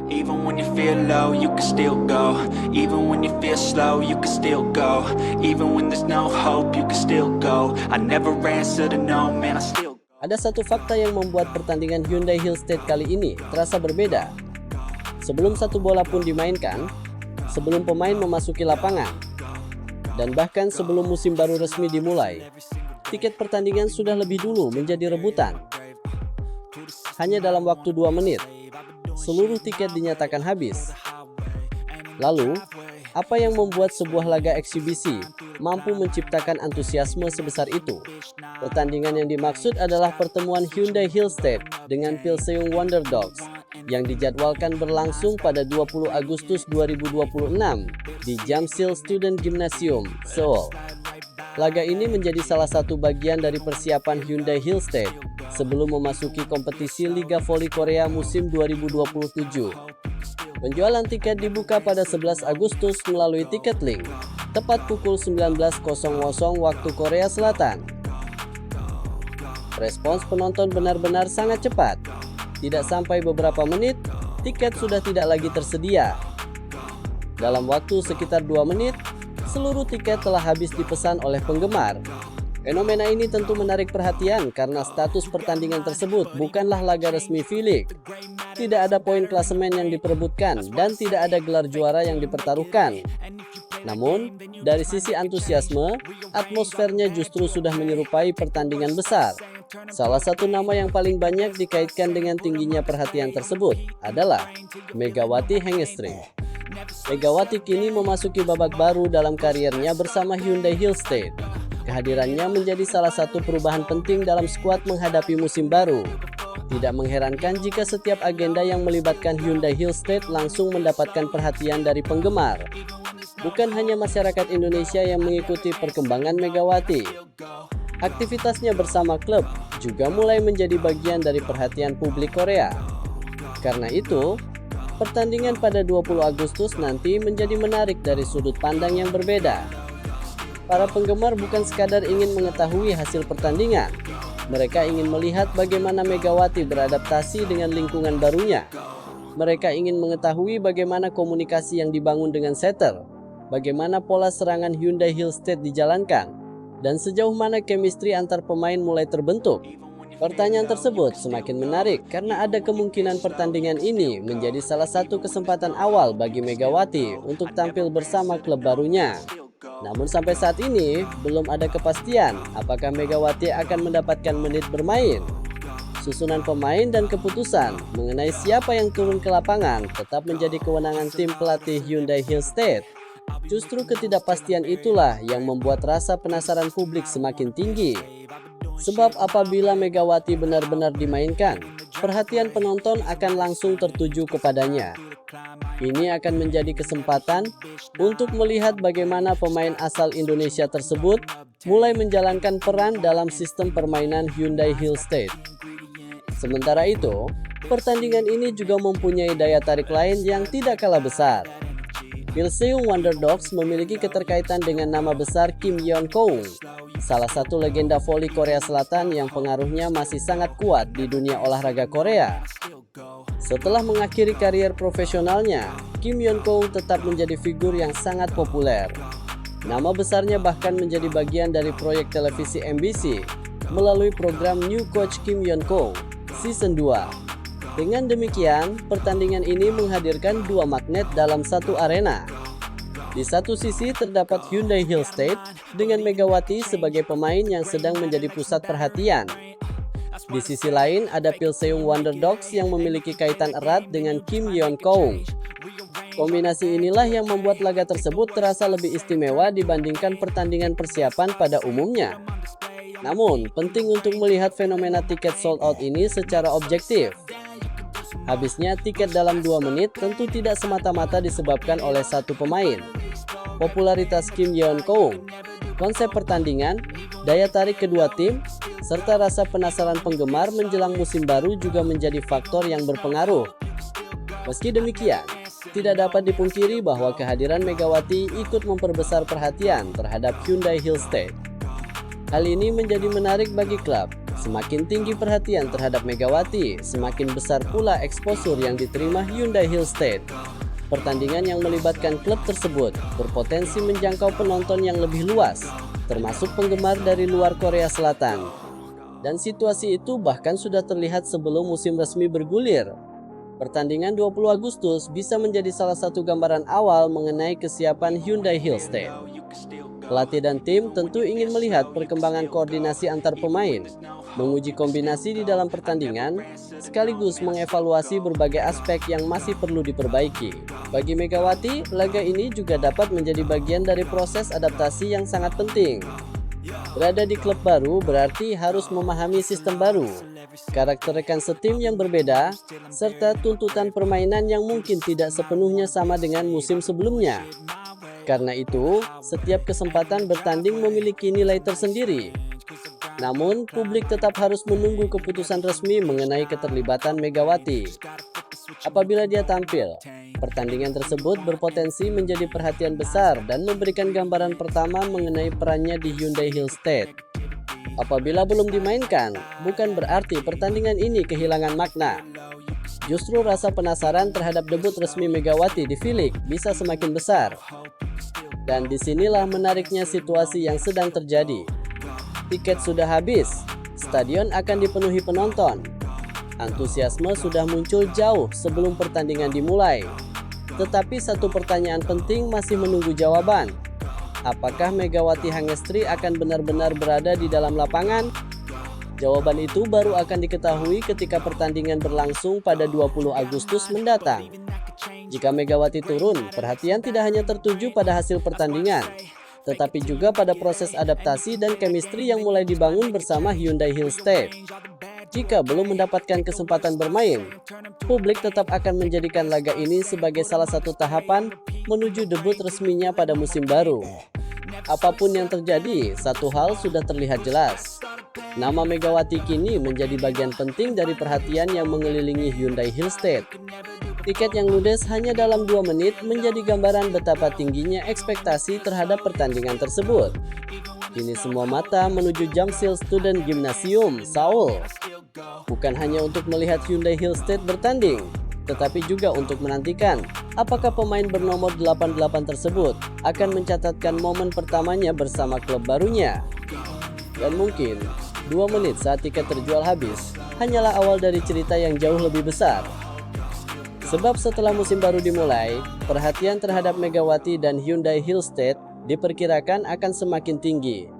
Even when you feel low, you can still go. Even when you feel slow, you can still go. Even when there's no hope, you can still go. I never answer to no, man, I still go. Ada satu fakta yang membuat pertandingan Hyundai Hill State kali ini terasa berbeda. Sebelum satu bola pun dimainkan, sebelum pemain memasuki lapangan, dan bahkan sebelum musim baru resmi dimulai, tiket pertandingan sudah lebih dulu menjadi rebutan. Hanya dalam waktu 2 menit, seluruh tiket dinyatakan habis. Lalu, apa yang membuat sebuah laga eksibisi mampu menciptakan antusiasme sebesar itu? Pertandingan yang dimaksud adalah pertemuan Hyundai Hill State dengan Pilseung Wonder Dogs yang dijadwalkan berlangsung pada 20 Agustus 2026 di Jamsil Student Gymnasium, Seoul. Laga ini menjadi salah satu bagian dari persiapan Hyundai Hill State sebelum memasuki kompetisi Liga Voli Korea musim 2027. Penjualan tiket dibuka pada 11 Agustus melalui Ticketlink, tepat pukul 19.00 waktu Korea Selatan. Respons penonton benar-benar sangat cepat. Tidak sampai beberapa menit, tiket sudah tidak lagi tersedia. Dalam waktu sekitar 2 menit, seluruh tiket telah habis dipesan oleh penggemar. Fenomena ini tentu menarik perhatian karena status pertandingan tersebut bukanlah laga resmi V-League. Tidak ada poin klasemen yang diperebutkan dan tidak ada gelar juara yang dipertaruhkan. Namun, dari sisi antusiasme, atmosfernya justru sudah menyerupai pertandingan besar. Salah satu nama yang paling banyak dikaitkan dengan tingginya perhatian tersebut adalah Megawati Hengestring. Megawati kini memasuki babak baru dalam karirnya bersama Hyundai Hill State. Kehadirannya menjadi salah satu perubahan penting dalam skuad menghadapi musim baru. Tidak mengherankan jika setiap agenda yang melibatkan Hyundai Hill State langsung mendapatkan perhatian dari penggemar. Bukan hanya masyarakat Indonesia yang mengikuti perkembangan Megawati. Aktivitasnya bersama klub juga mulai menjadi bagian dari perhatian publik Korea. Karena itu, pertandingan pada 20 Agustus nanti menjadi menarik dari sudut pandang yang berbeda. Para penggemar bukan sekadar ingin mengetahui hasil pertandingan. Mereka ingin melihat bagaimana Megawati beradaptasi dengan lingkungan barunya. Mereka ingin mengetahui bagaimana komunikasi yang dibangun dengan setter, bagaimana pola serangan Hyundai Hill State dijalankan, dan sejauh mana chemistry antar pemain mulai terbentuk. Pertanyaan tersebut semakin menarik karena ada kemungkinan pertandingan ini menjadi salah satu kesempatan awal bagi Megawati untuk tampil bersama klub barunya. Namun sampai saat ini, belum ada kepastian apakah Megawati akan mendapatkan menit bermain. Susunan pemain dan keputusan mengenai siapa yang turun ke lapangan tetap menjadi kewenangan tim pelatih Hyundai Hill State. Justru ketidakpastian itulah yang membuat rasa penasaran publik semakin tinggi. Sebab apabila Megawati benar-benar dimainkan, perhatian penonton akan langsung tertuju kepadanya. Ini akan menjadi kesempatan untuk melihat bagaimana pemain asal Indonesia tersebut mulai menjalankan peran dalam sistem permainan Hyundai Hill State. Sementara itu, pertandingan ini juga mempunyai daya tarik lain yang tidak kalah besar. Pilseung Wonder Dogs memiliki keterkaitan dengan nama besar Kim Yeon-keung, salah satu legenda voli Korea Selatan yang pengaruhnya masih sangat kuat di dunia olahraga Korea. Setelah mengakhiri karier profesionalnya, Kim Yeon-keung tetap menjadi figur yang sangat populer. Nama besarnya bahkan menjadi bagian dari proyek televisi MBC melalui program New Coach Kim Yeon-keung Season 2. Dengan demikian, pertandingan ini menghadirkan dua magnet dalam satu arena. Di satu sisi terdapat Hyundai Hill State dengan Megawati sebagai pemain yang sedang menjadi pusat perhatian. Di sisi lain ada Pilseung Wonder Dogs yang memiliki kaitan erat dengan Kim Yeon-keung. Kombinasi inilah yang membuat laga tersebut terasa lebih istimewa dibandingkan pertandingan persiapan pada umumnya. Namun, penting untuk melihat fenomena tiket sold out ini secara objektif. Habisnya tiket dalam 2 menit tentu tidak semata-mata disebabkan oleh satu pemain. Popularitas Kim Yeon-keung, konsep pertandingan, daya tarik kedua tim, serta rasa penasaran penggemar menjelang musim baru juga menjadi faktor yang berpengaruh. Meski demikian, tidak dapat dipungkiri bahwa kehadiran Megawati ikut memperbesar perhatian terhadap Hyundai Hill State. Hal ini menjadi menarik bagi klub, Semakin tinggi perhatian terhadap Megawati, semakin besar pula eksposur yang diterima Hyundai Hill State. Pertandingan yang melibatkan klub tersebut berpotensi menjangkau penonton yang lebih luas, termasuk penggemar dari luar Korea Selatan. Dan situasi itu bahkan sudah terlihat sebelum musim resmi bergulir. Pertandingan 20 Agustus bisa menjadi salah satu gambaran awal mengenai kesiapan Hyundai Hill State. Pelatih dan tim tentu ingin melihat perkembangan koordinasi antar pemain, menguji kombinasi di dalam pertandingan, sekaligus mengevaluasi berbagai aspek yang masih perlu diperbaiki. Bagi Megawati, laga ini juga dapat menjadi bagian dari proses adaptasi yang sangat penting. Berada di klub baru berarti harus memahami sistem baru, karakter rekan setim yang berbeda, serta tuntutan permainan yang mungkin tidak sepenuhnya sama dengan musim sebelumnya. Karena itu, setiap kesempatan bertanding memiliki nilai tersendiri. Namun, publik tetap harus menunggu keputusan resmi mengenai keterlibatan Megawati. Apabila dia tampil, pertandingan tersebut berpotensi menjadi perhatian besar dan memberikan gambaran pertama mengenai perannya di Hyundai Hill State. Apabila belum dimainkan, bukan berarti pertandingan ini kehilangan makna. Justru rasa penasaran terhadap debut resmi Megawati di V-League bisa semakin besar. Dan disinilah menariknya situasi yang sedang terjadi. Tiket sudah habis, stadion akan dipenuhi penonton. Antusiasme sudah muncul jauh sebelum pertandingan dimulai. Tetapi satu pertanyaan penting masih menunggu jawaban. Apakah Megawati Hangestri akan benar-benar berada di dalam lapangan? Jawaban itu baru akan diketahui ketika pertandingan berlangsung pada 20 Agustus mendatang. Jika Megawati turun, perhatian tidak hanya tertuju pada hasil pertandingan, tetapi juga pada proses adaptasi dan chemistry yang mulai dibangun bersama Hyundai Hill State. Jika belum mendapatkan kesempatan bermain, publik tetap akan menjadikan laga ini sebagai salah satu tahapan menuju debut resminya pada musim baru. Apapun yang terjadi, satu hal sudah terlihat jelas. Nama Megawati kini menjadi bagian penting dari perhatian yang mengelilingi Hyundai Hill State. Tiket yang ludes hanya dalam 2 menit menjadi gambaran betapa tingginya ekspektasi terhadap pertandingan tersebut. Kini semua mata menuju Jamsil Student Gymnasium, Seoul. Bukan hanya untuk melihat Hyundai Hill State bertanding, tetapi juga untuk menantikan apakah pemain bernomor 88 tersebut akan mencatatkan momen pertamanya bersama klub barunya. Dan mungkin 2 menit saat tiket terjual habis hanyalah awal dari cerita yang jauh lebih besar. Sebab setelah musim baru dimulai, perhatian terhadap Megawati dan Hyundai Hill State diperkirakan akan semakin tinggi.